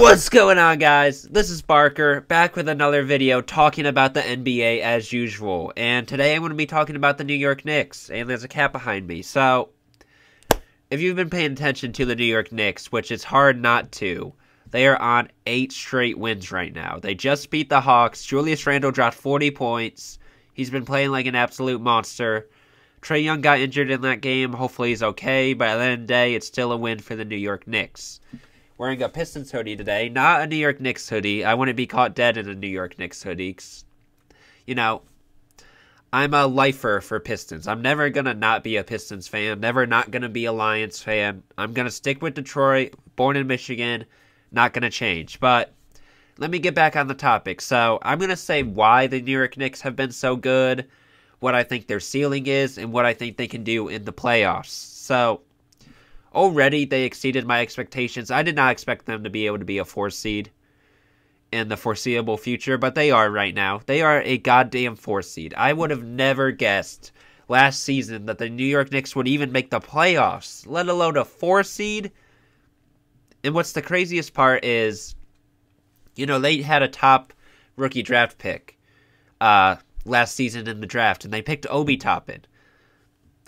What's going on, guys? This is Barker, back with another video talking about the NBA as usual. And today I'm going to be talking about the New York Knicks, and there's a cat behind me. So, if you've been paying attention to the New York Knicks, which it's hard not to, they are on 8 straight wins right now. They just beat the Hawks. Julius Randle dropped 40 points. He's been playing like an absolute monster. Trae Young got injured in that game. Hopefully he's okay, but at the end of the day, it's still a win for the New York Knicks. Wearing a Pistons hoodie today, not a New York Knicks hoodie. I wouldn't be caught dead in a New York Knicks hoodie. 'Cause, you know, I'm a lifer for Pistons. I'm never going to not be a Pistons fan. Never not going to be a Lions fan. I'm going to stick with Detroit. Born in Michigan. Not going to change. But let me get back on the topic. So I'm going to say why the New York Knicks have been so good, what I think their ceiling is, and what I think they can do in the playoffs. So already, they exceeded my expectations. I did not expect them to be able to be a 4 seed in the foreseeable future, but they are right now. They are a goddamn 4 seed. I would have never guessed last season that the New York Knicks would even make the playoffs, let alone a 4 seed. And what's the craziest part is, you know, they had a top rookie draft pick last season in the draft, and they picked Obi Toppin.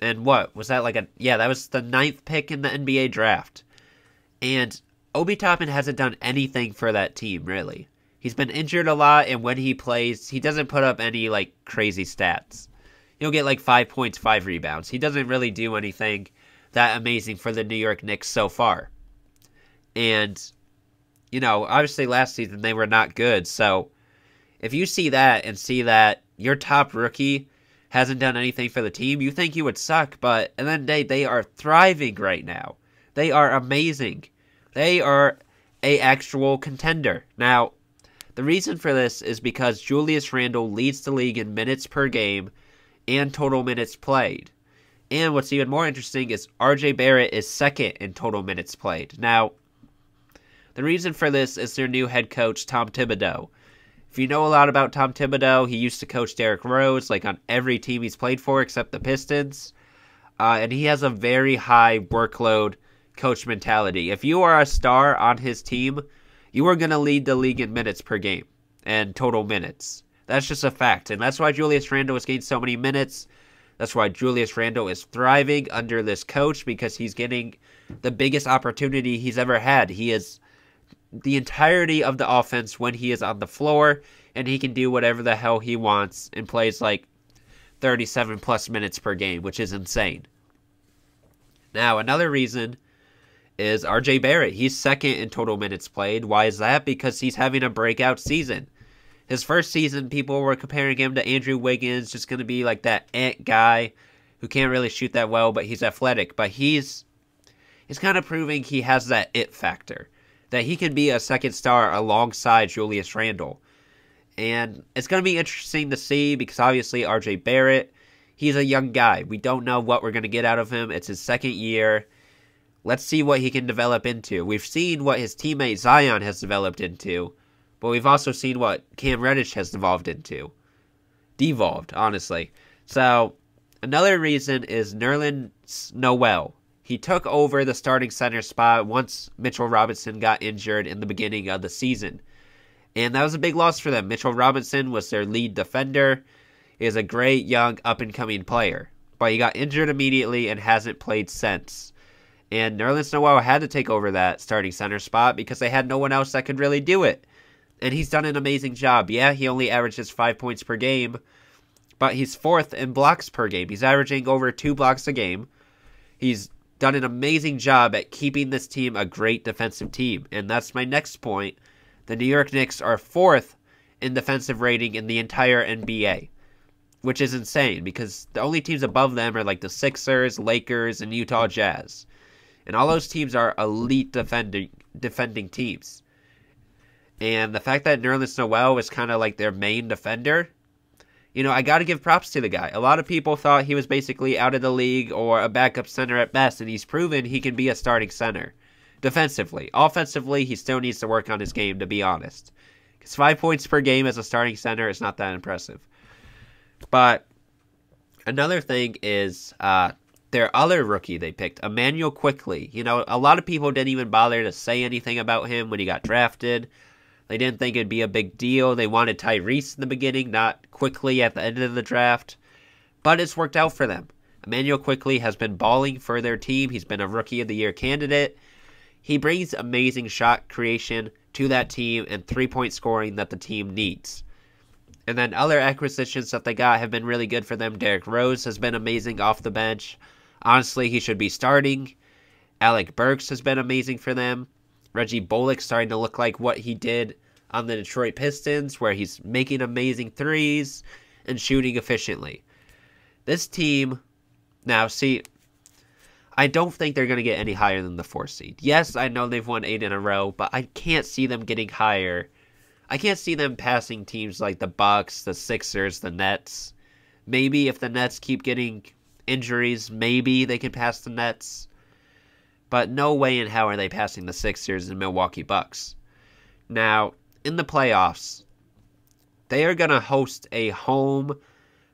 And what was that, that was the 9th pick in the NBA draft. And Obi Toppin hasn't done anything for that team, really. He's been injured a lot, and when he plays, he doesn't put up any, crazy stats. He'll get, 5 points, 5 rebounds. He doesn't really do anything that amazing for the New York Knicks so far. And, you know, obviously last season they were not good. So, if you see that and see that your top rookie hasn't done anything for the team, you think you would suck, but at the end of the day, they are thriving right now. They are amazing. They are an actual contender. Now, the reason for this is because Julius Randle leads the league in minutes per game and total minutes played. And what's even more interesting is RJ Barrett is second in total minutes played. Now, the reason for this is their new head coach, Tom Thibodeau. If you know a lot about Tom Thibodeau, he used to coach Derrick Rose, on every team he's played for except the Pistons. And he has a very high workload coach mentality. If you are a star on his team, you are going to lead the league in minutes per game and total minutes. That's just a fact. And that's why Julius Randle has gained so many minutes. That's why Julius Randle is thriving under this coach, because he's getting the biggest opportunity he's ever had. He is the entirety of the offense when he is on the floor, and he can do whatever the hell he wants and plays 37 plus minutes per game, which is insane. Now, another reason is RJ Barrett. He's second in total minutes played. Why is that? Because he's having a breakout season. His first season, people were comparing him to Andrew Wiggins, just going to be that ant guy who can't really shoot that well, but he's athletic. But he's kind of proving he has that it factor, that he can be a second star alongside Julius Randle. And it's going to be interesting to see, because obviously RJ Barrett, he's a young guy. We don't know what we're going to get out of him. It's his second year. Let's see what he can develop into. We've seen what his teammate Zion has developed into, but we've also seen what Cam Reddish has devolved, honestly. So, another reason is Nerlens Noel. He took over the starting center spot once Mitchell Robinson got injured in the beginning of the season. And that was a big loss for them. Mitchell Robinson was their lead defender. He is a great, young, up-and-coming player. But he got injured immediately and hasn't played since. And Nerlens Noel had to take over that starting center spot because they had no one else that could really do it. And he's done an amazing job. Yeah, he only averages 5 points per game, but he's 4th in blocks per game. He's averaging over 2 blocks a game. He's done an amazing job at keeping this team a great defensive team. And that's my next point. The New York Knicks are 4th in defensive rating in the entire NBA, which is insane because the only teams above them are the Sixers, Lakers, and Utah Jazz. And all those teams are elite defending teams. And the fact that Nerlens Noel is kind of their main defender, you know, I got to give props to the guy. A lot of people thought he was basically out of the league or a backup center at best, and he's proven he can be a starting center defensively. Offensively, he still needs to work on his game, to be honest. Because 5 points per game as a starting center is not that impressive. But another thing is their other rookie they picked, Emmanuel Quickly. You know, a lot of people didn't even bother to say anything about him when he got drafted. They didn't think it'd be a big deal. They wanted Tyrese in the beginning, not Quickly at the end of the draft. But it's worked out for them. Emmanuel Quickly has been balling for their team. He's been a Rookie of the Year candidate. He brings amazing shot creation to that team and three-point scoring that the team needs. And then other acquisitions that they got have been really good for them. Derrick Rose has been amazing off the bench. Honestly, he should be starting. Alec Burks has been amazing for them. Reggie Bullock's starting to look like what he did on the Detroit Pistons, where he's making amazing threes and shooting efficiently. This team, now see, I don't think they're going to get any higher than the 4th seed. Yes, I know they've won 8 in a row, but I can't see them getting higher. I can't see them passing teams like the Bucks, the Sixers, the Nets. Maybe if the Nets keep getting injuries, maybe they can pass the Nets. But no way in hell are they passing the Sixers and Milwaukee Bucks. Now, in the playoffs, they are going to host a home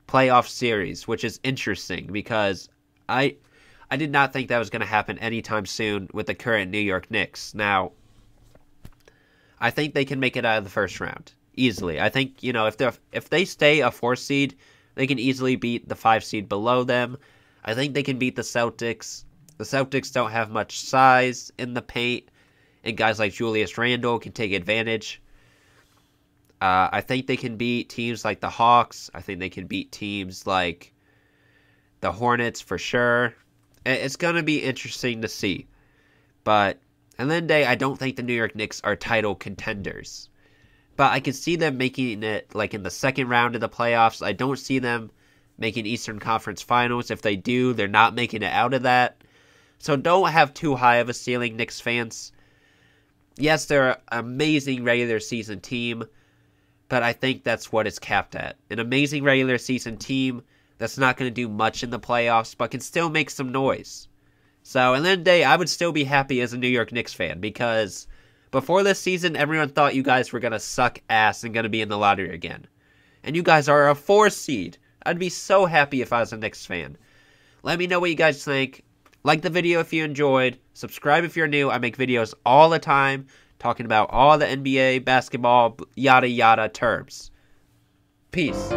playoff series, which is interesting because I did not think that was going to happen anytime soon with the current New York Knicks. Now, I think they can make it out of the first round easily. I think, you know, if they stay a 4th seed, they can easily beat the 5 seed below them. I think they can beat the Celtics. The Celtics don't have much size in the paint, and guys like Julius Randle can take advantage. I think they can beat teams like the Hawks. I think they can beat teams like the Hornets for sure. It's going to be interesting to see. But at the end of the day, I don't think the New York Knicks are title contenders. But I can see them making it like in the second round of the playoffs. I don't see them making Eastern Conference Finals. If they do, they're not making it out of that. So don't have too high of a ceiling, Knicks fans. Yes, they're an amazing regular season team, but I think that's what it's capped at. An amazing regular season team that's not going to do much in the playoffs, but can still make some noise. So, at the end of the day, I would still be happy as a New York Knicks fan, because before this season, everyone thought you guys were going to suck ass and going to be in the lottery again. And you guys are a 4 seed. I'd be so happy if I was a Knicks fan. Let me know what you guys think. Like the video if you enjoyed. Subscribe if you're new. I make videos all the time talking about all the NBA, basketball, yada yada terms. Peace.